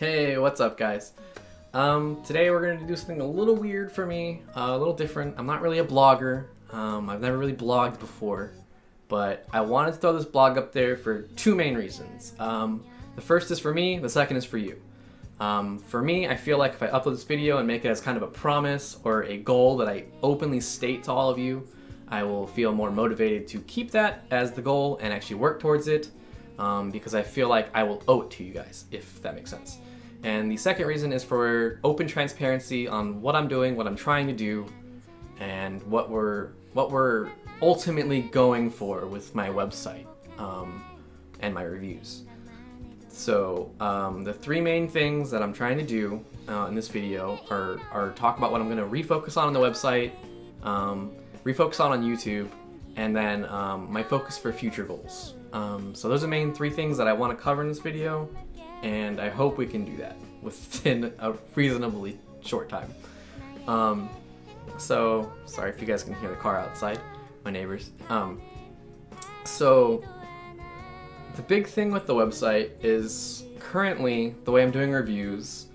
Hey, what's up, guys? Today we're gonna do something a little weird for me, a little different. I'm not really a blogger. I've never really blogged before, but I wanted to throw this blog up there for two main reasons. The first is for me, the second is for you. For me, I feel like if I upload this video and make it as kind of a promise or a goal that I openly state to all of you, I will feel more motivated to keep that as the goal and actually work towards it, because I feel like I will owe it to you guys, if that makes sense. And the second reason is for open transparency on what I'm doing, what I'm trying to do, and what we're ultimately going for with my website and my reviews. So the three main things that I'm trying to do in this video are talk about what I'm going to refocus on the website, refocus on YouTube, and then my focus for future goals. So those are the main three things that I want to cover in this video, and I hope we can do that within a reasonably short time. So sorry if you guys can hear the car outside, my neighbors. So the big thing with the website is currently the way I'm doing reviews,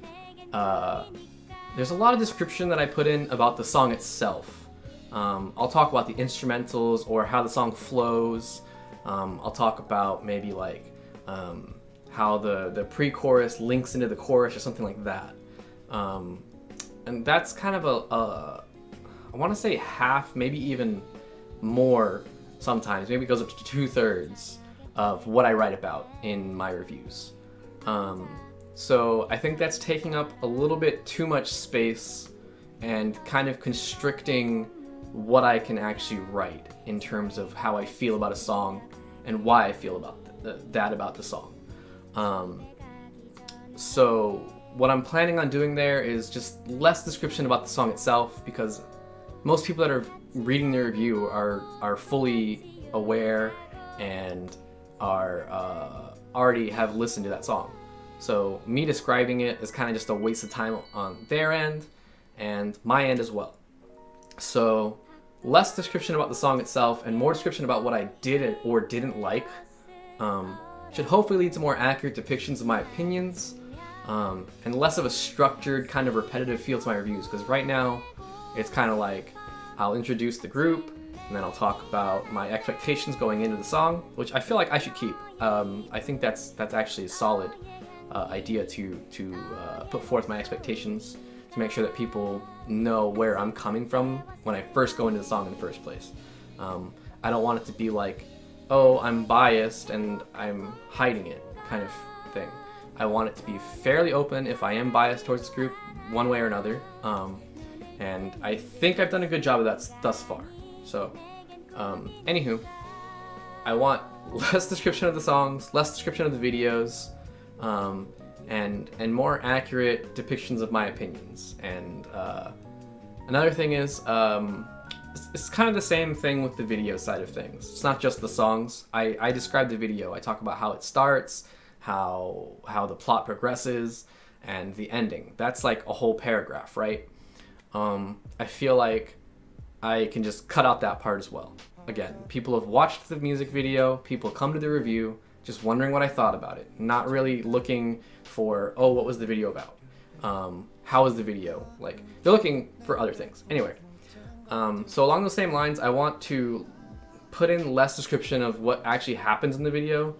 there's a lot of description that I put in about the song itself. I'll talk about the instrumentals or how the song flows. I'll talk about maybe like how the pre-chorus links into the chorus or something like that. And that's kind of I want to say half, maybe even more sometimes. Maybe it goes up to 2/3 of what I write about in my reviews. So I think that's taking up a little bit too much space and kind of constricting what I can actually write in terms of how I feel about a song and why I feel about that about the song. So what I'm planning on doing there is just less description about the song itself, because most people that are reading the review are fully aware and are already have listened to that song. So me describing it is kind of just a waste of time on their end and my end as well. So less description about the song itself and more description about what I did or didn't like should hopefully lead to more accurate depictions of my opinions, and less of a structured kind of repetitive feel to my reviews, because right now it's kind of like I'll introduce the group and then I'll talk about my expectations going into the song, which I feel like I should keep. I think that's actually a solid idea to put forth my expectations, to make sure that people know where I'm coming from when I first go into the song in the first place. I don't want it to be like, oh, I'm biased and I'm hiding it kind of thing. I want it to be fairly open if I am biased towards this group one way or another. And I think I've done a good job of that thus far. So, anywho, I want less description of the songs, less description of the videos, and more accurate depictions of my opinions. And another thing is, it's kind of the same thing with the video side of things. It's not just the songs. I describe the video. I talk about how it starts, how the plot progresses, and the ending. That's like a whole paragraph, right? I feel like I can just cut out that part as well. Again, people have watched the music video, people come to the review just wondering what I thought about it, not really looking for, oh, what was the video about? How was the video? Like, they're looking for other things. Anyway, so along those same lines, I want to put in less description of what actually happens in the video,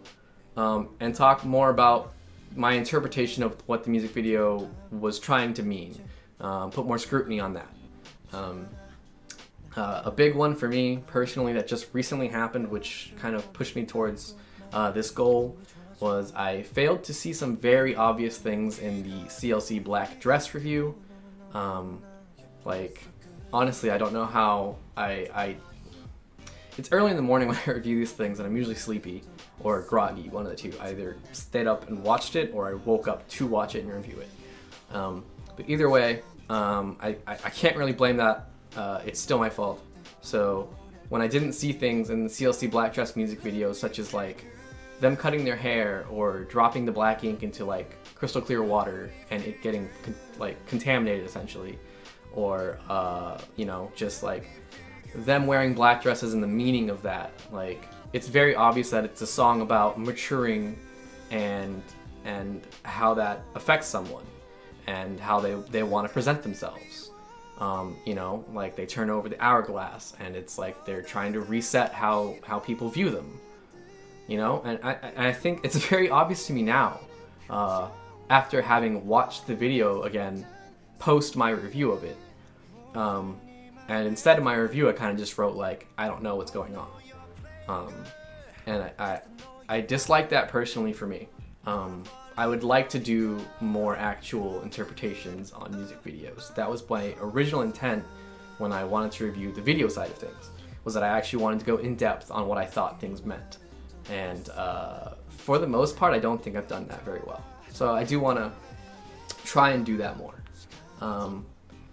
and talk more about my interpretation of what the music video was trying to mean. Put more scrutiny on that. A big one for me personally that just recently happened, which kind of pushed me towards this goal, was I failed to see some very obvious things in the CLC Black Dress review. Like, honestly, I don't know how it's early in the morning when I review these things, and I'm usually sleepy or groggy, one of the two. I either stayed up and watched it, or I woke up to watch it and review it. But either way, I can't really blame that. It's still my fault. So when I didn't see things in the CLC Black Dress music videos, such as like them cutting their hair or dropping the black ink into like crystal clear water and it getting contaminated essentially, or just like them wearing black dresses and the meaning of that, like it's very obvious that it's a song about maturing and and how that affects someone and how they want to present themselves. You know, like they turn over the hourglass and it's like they're trying to reset how people view them. You know, and I think it's very obvious to me now, after having watched the video again, post my review of it. And instead of my review, I kind of just wrote like, I don't know what's going on. And I dislike that personally for me. I would like to do more actual interpretations on music videos. That was my original intent when I wanted to review the video side of things, was that I actually wanted to go in depth on what I thought things meant. And for the most part, I don't think I've done that very well. So I do want to try and do that more.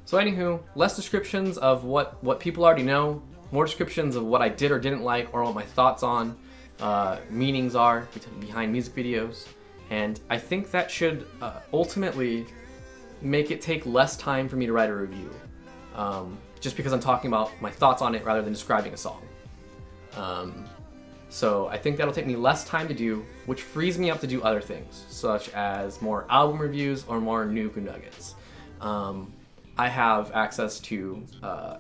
So anywho, less descriptions of what people already know, more descriptions of what I did or didn't like, or what my thoughts on meanings are behind music videos. And I think that should ultimately make it take less time for me to write a review, just because I'm talking about my thoughts on it rather than describing a song. So I think that'll take me less time to do, which frees me up to do other things, such as more album reviews or more Nugu Nuggets. I have access to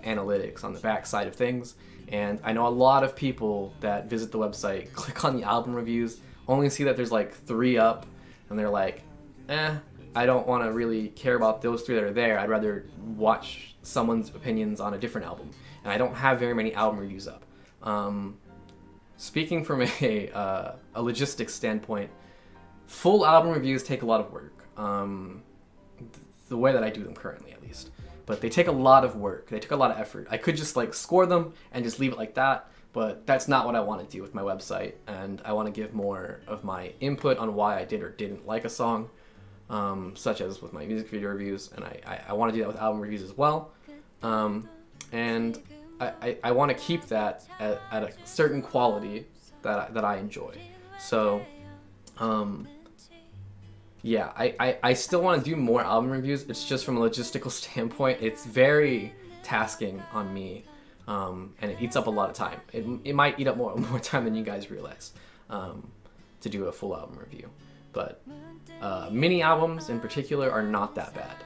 analytics on the back side of things, and I know a lot of people that visit the website, click on the album reviews, only see that there's like 3 up, and they're like, I don't want to really care about those 3 that are there. I'd rather watch someone's opinions on a different album. And I don't have very many album reviews up. Speaking from a logistics standpoint, full album reviews take a lot of work. The way that I do them currently, at least. But they take a lot of work. They take a lot of effort. I could just like score them and just leave it like that, but that's not what I want to do with my website, and I want to give more of my input on why I did or didn't like a song, such as with my music video reviews, and I want to do that with album reviews as well. And I want to keep that at a certain quality that I enjoy. So, yeah, I still want to do more album reviews. It's just from a logistical standpoint, it's very tasking on me. And it eats up a lot of time. It might eat up more time than you guys realize, to do a full album review. But mini albums in particular are not that bad.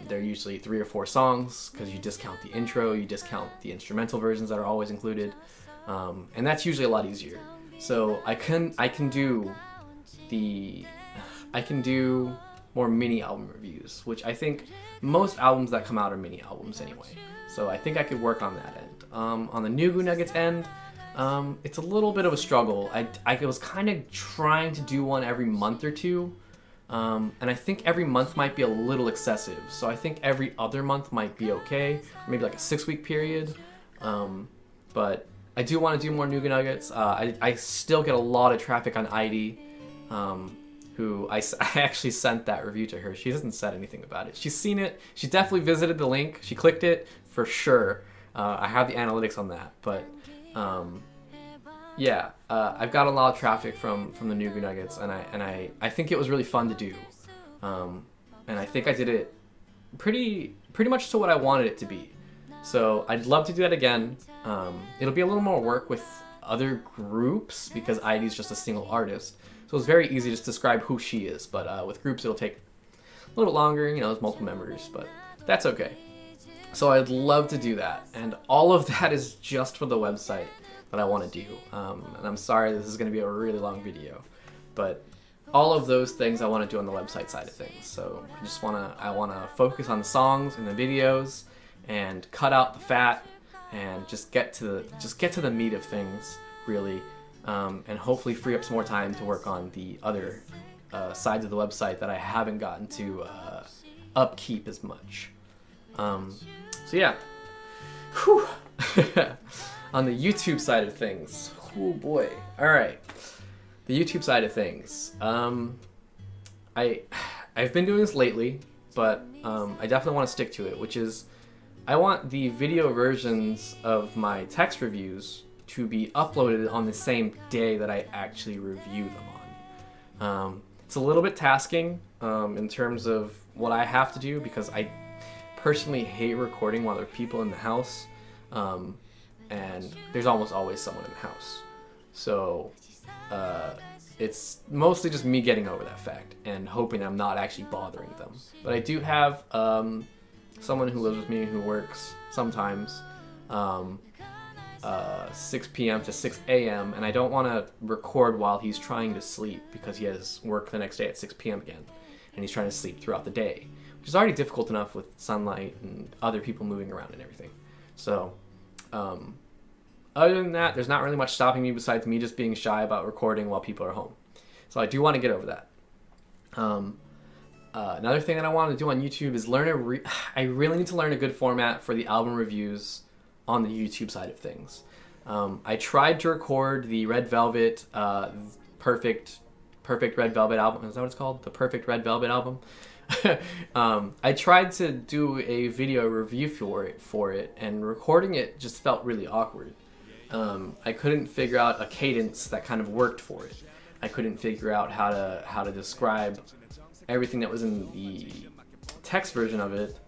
They're usually 3 or 4 songs because you discount the intro, you discount the instrumental versions that are always included, and that's usually a lot easier. So I can do more mini album reviews, which I think most albums that come out are mini albums anyway. So I think I could work on that end. On the Nugu Nuggets end, it's a little bit of a struggle. I was kind of trying to do one every month or 2, and I think every month might be a little excessive. So I think every other month might be okay, maybe like a 6-week period. But I do want to do more Nugu Nuggets. I still get a lot of traffic on ID, who I actually sent that review to her. She hasn't said anything about it. She's seen it. She definitely visited the link. She clicked it for sure. I have the analytics on that, but yeah, I've got a lot of traffic from the Nugu Nuggets, and I think it was really fun to do, and I think I did it pretty much to what I wanted it to be. So I'd love to do that again. It'll be a little more work with other groups because ID is just a single artist. So it's very easy to just describe who she is, but with groups it'll take a little longer, you know, there's multiple members, but that's okay. So I'd love to do that, and all of that is just for the website that I want to do. And I'm sorry this is going to be a really long video, but all of those things I want to do on the website side of things. So I want to focus on the songs and the videos, and cut out the fat, and just get to the meat of things, really. And hopefully free up some more time to work on the other sides of the website that I haven't gotten to upkeep as much. So yeah. Whew. On the YouTube side of things, oh boy. All right, the YouTube side of things. I've been doing this lately, but I definitely want to stick to it, which is I want the video versions of my text reviews to be uploaded on the same day that I actually review them on. It's a little bit tasking in terms of what I have to do, because I personally hate recording while there are people in the house, and there's almost always someone in the house. So it's mostly just me getting over that fact and hoping I'm not actually bothering them. But I do have someone who lives with me who works sometimes 6 p.m. to 6 a.m. and I don't want to record while he's trying to sleep because he has work the next day at 6 p.m. again, and he's trying to sleep throughout the day, which is already difficult enough with sunlight and other people moving around and everything. So other than that, there's not really much stopping me besides me just being shy about recording while people are home. So I do want to get over that. Another thing that I want to do on YouTube is I really need to learn a good format for the album reviews on the YouTube side of things. I tried to record the Red Velvet Perfect Red Velvet album. Is that what it's called? The Perfect Red Velvet album. I tried to do a video review for it, and recording it just felt really awkward. I couldn't figure out a cadence that kind of worked for it. I couldn't figure out how to describe everything that was in the text version of it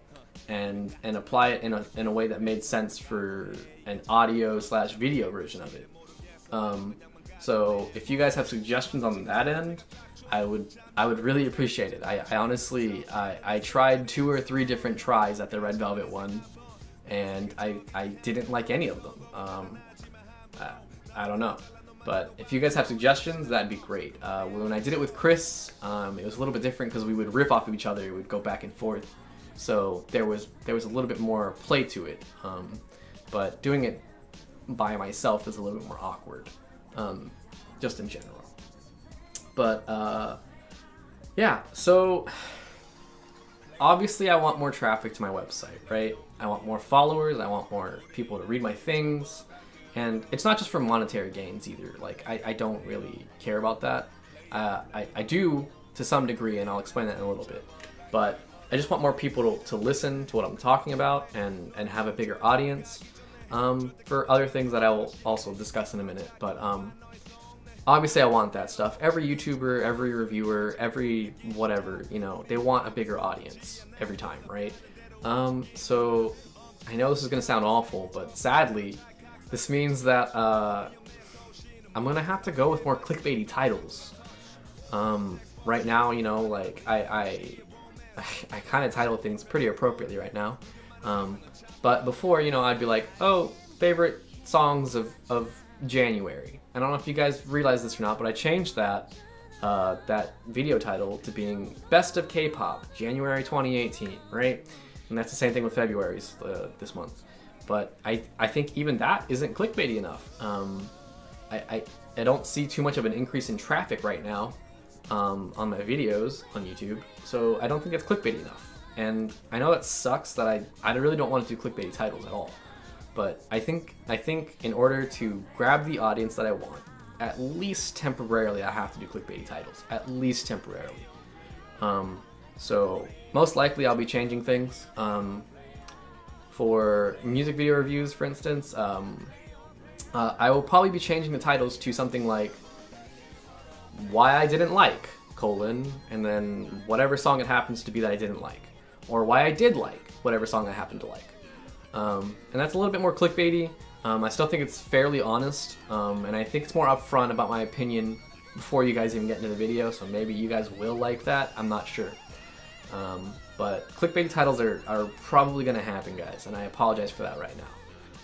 and apply it in a way that made sense for an audio/video version of it. So if you guys have suggestions on that end, I would really appreciate it. I honestly tried 2 or 3 different tries at the Red Velvet one, and I didn't like any of them. I don't know, but if you guys have suggestions, that'd be great. When I did it with Chris, it was a little bit different because we would riff off of each other. We'd go back and forth, so there was a little bit more play to it. But doing it by myself is a little bit more awkward, just in general. But yeah, so obviously I want more traffic to my website, right? I want more followers. I want more people to read my things. And it's not just for monetary gains either. Like, I don't really care about that. I do to some degree, and I'll explain that in a little bit. But I just want more people to listen to what I'm talking about and have a bigger audience for other things that I will also discuss in a minute. But obviously I want that stuff. Every YouTuber, every reviewer, every whatever, they want a bigger audience every time, right? So I know this is going to sound awful, but sadly, this means that I'm gonna have to go with more clickbaity titles. Right now, like I kind of title things pretty appropriately right now. But before, I'd be like, oh, favorite songs of January. I don't know if you guys realize this or not, but I changed that video title to being Best of K-Pop January 2018, right? And that's the same thing with February's this month. But I think even that isn't clickbaity enough. I don't see too much of an increase in traffic right now on my videos on YouTube, so I don't think it's clickbaity enough. And I know that sucks that I really don't want to do clickbaity titles at all. But I think in order to grab the audience that I want, at least temporarily I have to do clickbaity titles. At least temporarily. So most likely I'll be changing things. For music video reviews, for instance, I will probably be changing the titles to something like Why I Didn't Like, and then whatever song it happens to be that I didn't like. Or Why I Did Like, whatever song I happen to like. And that's a little bit more clickbaity. I still think it's fairly honest, and I think it's more upfront about my opinion before you guys even get into the video, so maybe you guys will like that, I'm not sure. But clickbait titles are probably going to happen, guys, and I apologize for that right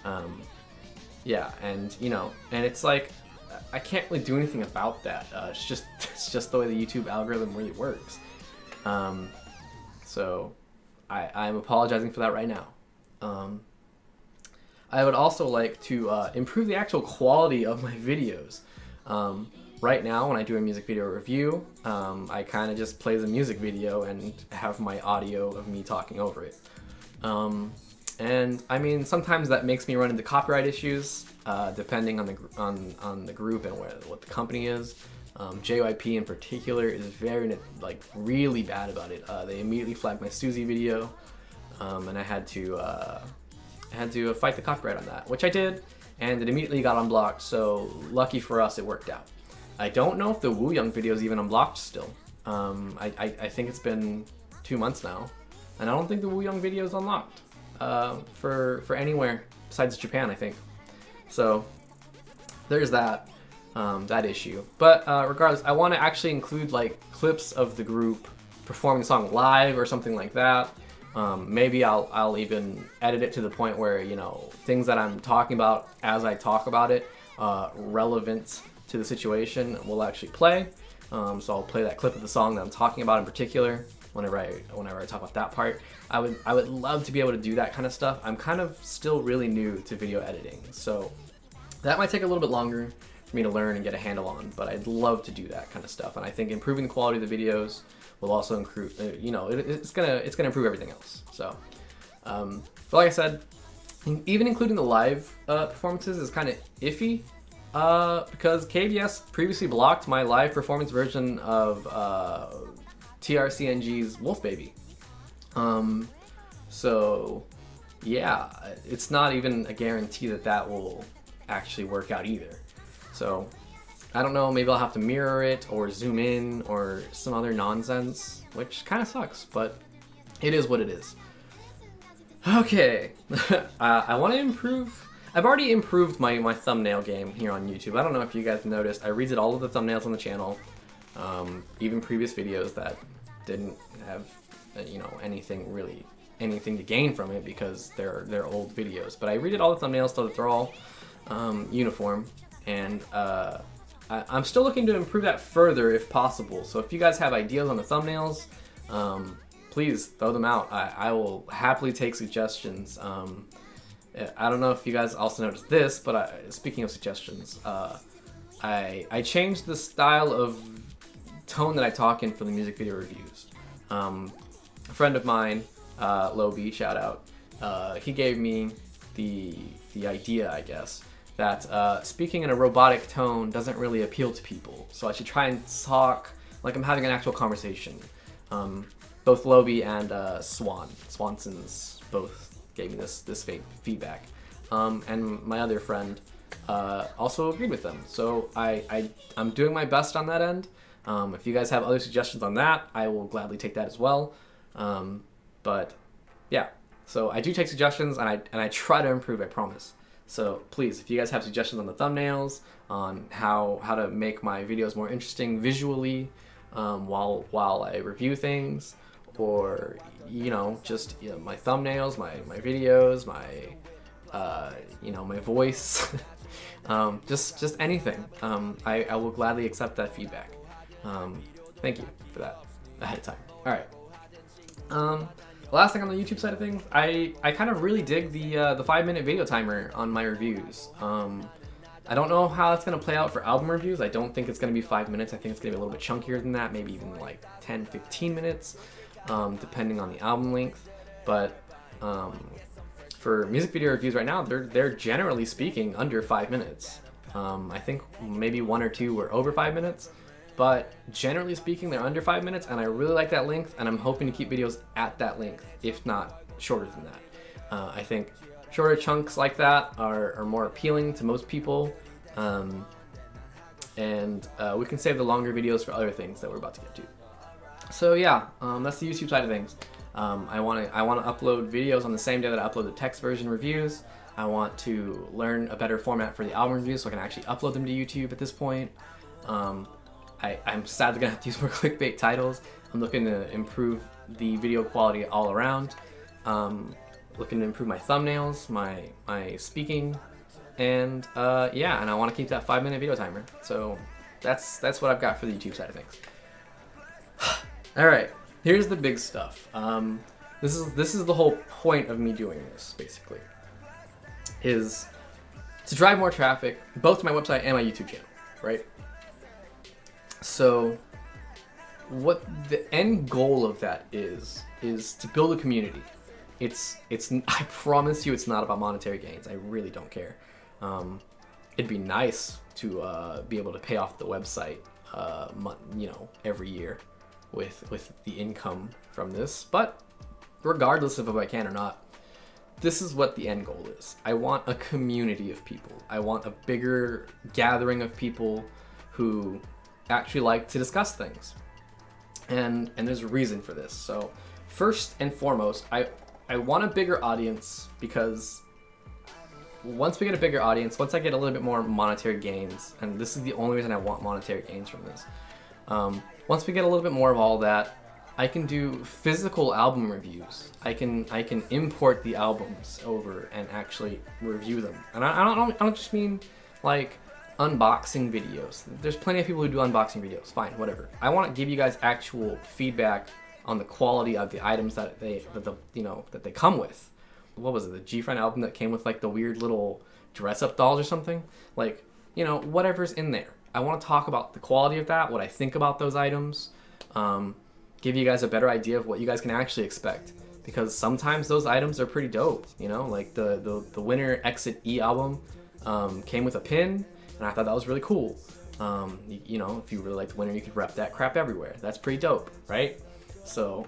now. Yeah, and and it's like I can't really do anything about that. It's just the way the YouTube algorithm really works. So I'm apologizing for that right now. I would also like to improve the actual quality of my videos. Right now, when I do a music video review, I kind of just play the music video and have my audio of me talking over it. And I mean, sometimes that makes me run into copyright issues, depending on the group and what the company is. JYP in particular is really bad about it. They immediately flagged my Suzy video, and I had to fight the copyright on that, which I did, and it immediately got unblocked. So lucky for us, it worked out. I don't know if the Woo Young video is even unblocked still. I think it's been 2 months now, and I don't think the Woo Young video is unlocked for anywhere besides Japan, I think. So there's that. that issue. But regardless, I want to actually include like clips of the group performing the song live or something like that. Maybe I'll even edit it to the point where, you know, things that I'm talking about as I talk about it, relevant to the situation, will actually play. So I'll play that clip of the song that I'm talking about in particular whenever I talk about that part. I would love to be able to do that kind of stuff. I'm kind of still really new to video editing, so that might take a little bit longer for me to learn and get a handle on, but I'd love to do that kind of stuff. And I think improving the quality of the videos will also improve, you know, it's gonna improve everything else. So, but like I said, even including the live performances is kind of iffy, because KBS previously blocked my live performance version of TRCNG's Wolf Baby. So yeah, it's not even a guarantee that that will actually work out either. So I don't know, maybe I'll have to mirror it or zoom in or some other nonsense, which kind of sucks, but it is what it is. Okay, I want to improve. I've already improved my thumbnail game here on YouTube. I don't know if you guys noticed, I redid all of the thumbnails on the channel, even previous videos that didn't have, you know, anything to gain from it because they're old videos. But I redid all the thumbnails so that they're all uniform, and I'm still looking to improve that further if possible. So if you guys have ideas on the thumbnails, please throw them out. I will happily take suggestions. I don't know if you guys also noticed this, but speaking of suggestions, I changed the style of tone that I talk in for the music video reviews. A friend of mine, Lobi, shout out, he gave me the idea, I guess, that speaking in a robotic tone doesn't really appeal to people. So I should try and talk like I'm having an actual conversation. Both Lobi and Swanson's both gave me this feedback. And my other friend also agreed with them. So I'm doing my best on that end. If you guys have other suggestions on that, I will gladly take that as well. But yeah, so I do take suggestions, and I try to improve, I promise. So please, if you guys have suggestions on the thumbnails, on how to make my videos more interesting visually, while I review things, or you know, just, you know, my thumbnails, my videos, my my voice, just anything, I will gladly accept that feedback. Thank you for that ahead of time. All right. Last thing on the YouTube side of things, I kind of really dig the 5-minute video timer on my reviews. I don't know how it's gonna play out for album reviews. I don't think it's gonna be 5 minutes. I think it's gonna be a little bit chunkier than that, maybe even like 10-15 minutes, depending on the album length. But for music video reviews right now, they're generally speaking under 5 minutes. I think maybe 1 or 2 were over 5 minutes. But generally speaking, they're under 5 minutes, and I really like that length, and I'm hoping to keep videos at that length, if not shorter than that. I think shorter chunks like that are more appealing to most people, and we can save the longer videos for other things that we're about to get to. So yeah, that's the YouTube side of things. I want to upload videos on the same day that I upload the text version reviews. I want to learn a better format for the album reviews so I can actually upload them to YouTube at this point. I'm sadly gonna have to use more clickbait titles. I'm looking to improve the video quality all around. Looking to improve my thumbnails, my speaking, and yeah, and I want to keep that 5-minute video timer. So that's what I've got for the YouTube side of things. All right, here's the big stuff. This is the whole point of me doing this, basically, is to drive more traffic both to my website and my YouTube channel, right? So what the end goal of that is to build a community. It's I promise you, it's not about monetary gains. I really don't care. It'd be nice to be able to pay off the website, every year with the income from this. But regardless of if I can or not, this is what the end goal is. I want a community of people. I want a bigger gathering of people who actually like to discuss things, and there's a reason for this. So first and foremost, I want a bigger audience because once we get a bigger audience, once I get a little bit more monetary gains, and this is the only reason I want monetary gains from this. Once we get a little bit more of all that, I can do physical album reviews. I can import the albums over and actually review them. And I don't just mean like unboxing videos. There's plenty of people who do unboxing videos. Fine, whatever. I want to give you guys actual feedback on the quality of the items that they come with. What was it? The G-Friend album that came with like the weird little dress-up dolls or something? Like, whatever's in there. I want to talk about the quality of that, what I think about those items. Give you guys a better idea of what you guys can actually expect, because sometimes those items are pretty dope. Like the Winner Exit E album came with a pin, and I thought that was really cool. If you really like the Winner, you could rep that crap everywhere. That's pretty dope, right? So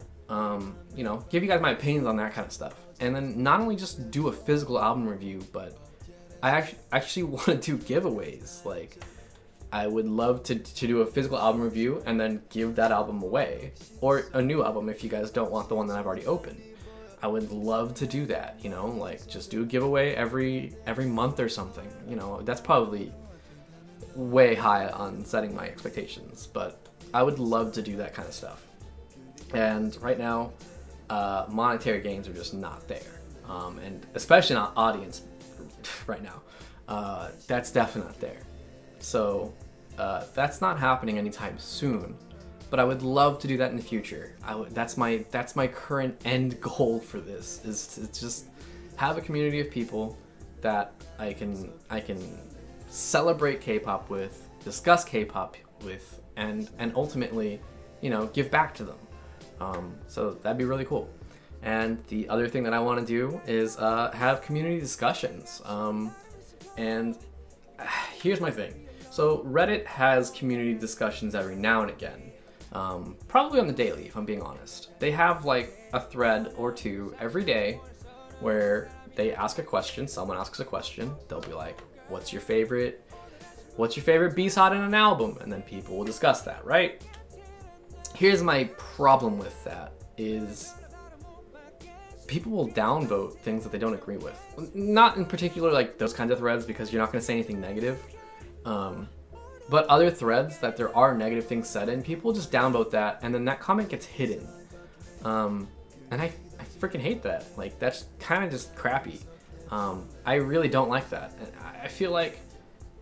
give you guys my opinions on that kind of stuff, and then not only just do a physical album review, but I actually want to do giveaways. Like, I would love to do a physical album review and then give that album away, or a new album if you guys don't want the one that I've already opened. I would love to do that, like just do a giveaway every month or something. That's probably way high on setting my expectations, but I would love to do that kind of stuff. And right now, monetary gains are just not there, and especially not audience right now. That's definitely not there. So that's not happening anytime soon, but I would love to do that in the future. That's my current end goal for this, is to just have a community of people that I can celebrate K-pop with, discuss K-pop with, and ultimately, give back to them. So that'd be really cool. And the other thing that I want to do is have community discussions. And here's my thing. So Reddit has community discussions every now and again, probably on the daily, if I'm being honest. They have like a thread or two every day where they ask a question, someone asks a question, they'll be like, what's your favorite B-side in an album? And then people will discuss that, right? Here's my problem with that, is people will downvote things that they don't agree with. Not in particular like those kinds of threads, because you're not going to say anything negative. But other threads that there are negative things said in, people just downvote that, and then that comment gets hidden. And I freaking hate that. Like, that's kind of just crappy. I really don't like that. And I feel like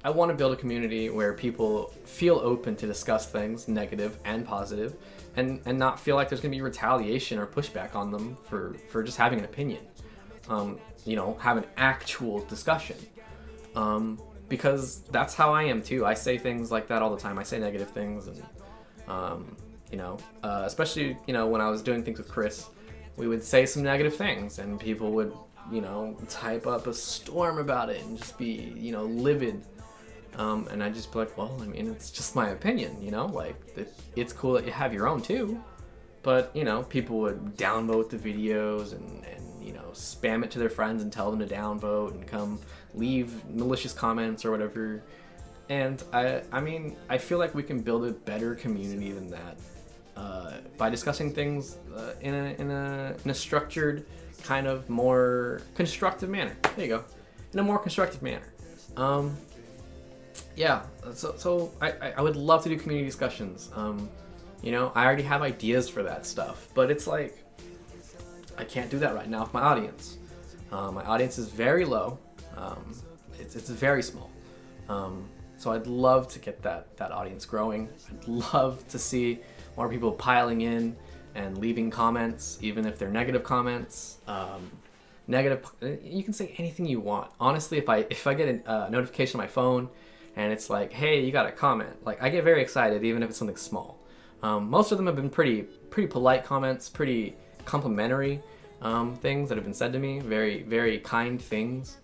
I want to build a community where people feel open to discuss things, negative and positive, and not feel like there's going to be retaliation or pushback on them for just having an opinion. Have an actual discussion. Because that's how I am too. I say things like that all the time. I say negative things, and especially when I was doing things with Chris, we would say some negative things, and people would type up a storm about it and just be livid. And I'd just be like, well, I mean, it's just my opinion, like it's cool that you have your own too, but people would downvote the videos and spam it to their friends and tell them to downvote and come leave malicious comments or whatever. And I feel like we can build a better community than that by discussing things in a structured, kind of more constructive manner. There you go, in a more constructive manner. Yeah, so I would love to do community discussions. I already have ideas for that stuff, but it's like I can't do that right now with my audience. My audience is very low. It's very small. So I'd love to get that audience growing. I'd love to see more people piling in and leaving comments, even if they're negative comments. You can say anything you want. Honestly, if I get a notification on my phone and it's like, hey, you got a comment, like, I get very excited, even if it's something small. Most of them have been pretty polite comments, pretty complimentary things that have been said to me, very, very kind things.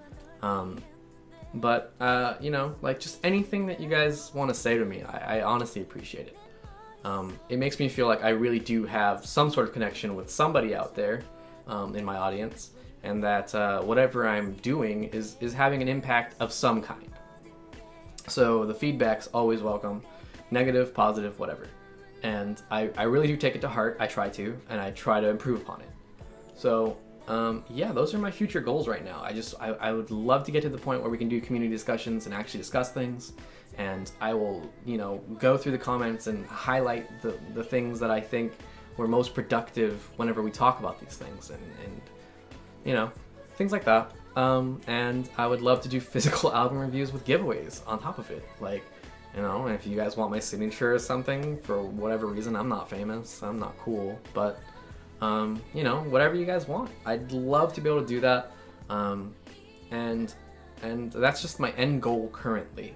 But like just anything that you guys want to say to me, I honestly appreciate it. It makes me feel like I really do have some sort of connection with somebody out there in my audience, and that whatever I'm doing is having an impact of some kind. So the feedback's always welcome, negative, positive, whatever. And I really do take it to heart. I try to, and I try to improve upon it. So yeah, those are my future goals right now. I would love to get to the point where we can do community discussions and actually discuss things, and I will, you know, go through the comments and highlight the things that I think were most productive whenever we talk about these things, and you know, things like that. And I would love to do physical album reviews with giveaways on top of it. Like, you know, if you guys want my signature or something, for whatever reason, I'm not famous, I'm not cool, but you know, whatever you guys want, I'd love to be able to do that. And that's just my end goal currently.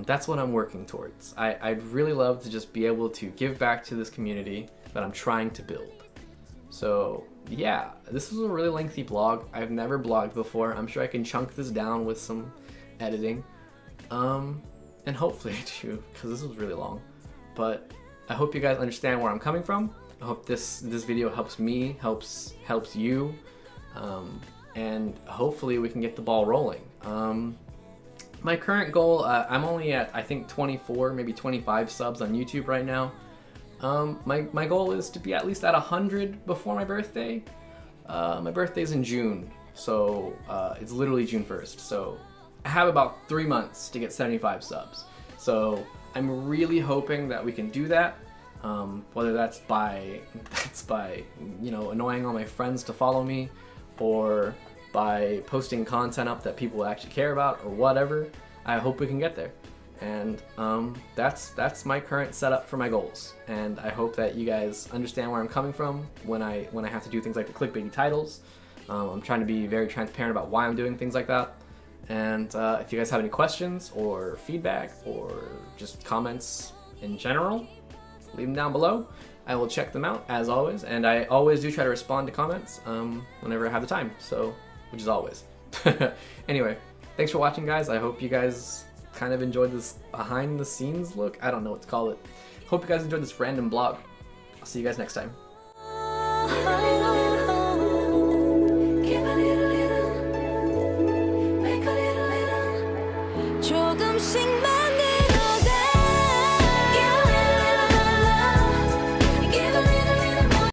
That's what I'm working towards. I'd really love to just be able to give back to this community that I'm trying to build. So yeah, this was a really lengthy blog. I've never blogged before. I'm sure I can chunk this down with some editing. And hopefully I do, because this was really long. But I hope you guys understand where I'm coming from. I hope this video helps me, helps you, and hopefully we can get the ball rolling. My current goal, I'm only at, I think, 24, maybe 25 subs on YouTube right now. My goal is to be at least at 100 before my birthday. My birthday's in June, so it's literally June 1st. So I have about 3 months to get 75 subs. So I'm really hoping that we can do that. Whether that's by you know, annoying all my friends to follow me, or by posting content up that people actually care about, or whatever. I hope we can get there. And that's my current setup for my goals. And I hope that you guys understand where I'm coming from when I have to do things like the clickbaity titles. I'm trying to be very transparent about why I'm doing things like that. And if you guys have any questions or feedback or just comments in general, leave them down below. I will check them out as always, and I always do try to respond to comments whenever I have the time, so, which is always. Anyway, thanks for watching, guys. I hope you guys kind of enjoyed this behind the scenes look. I don't know what to call it. Hope you guys enjoyed this random blog. I'll see you guys next time. 조금씩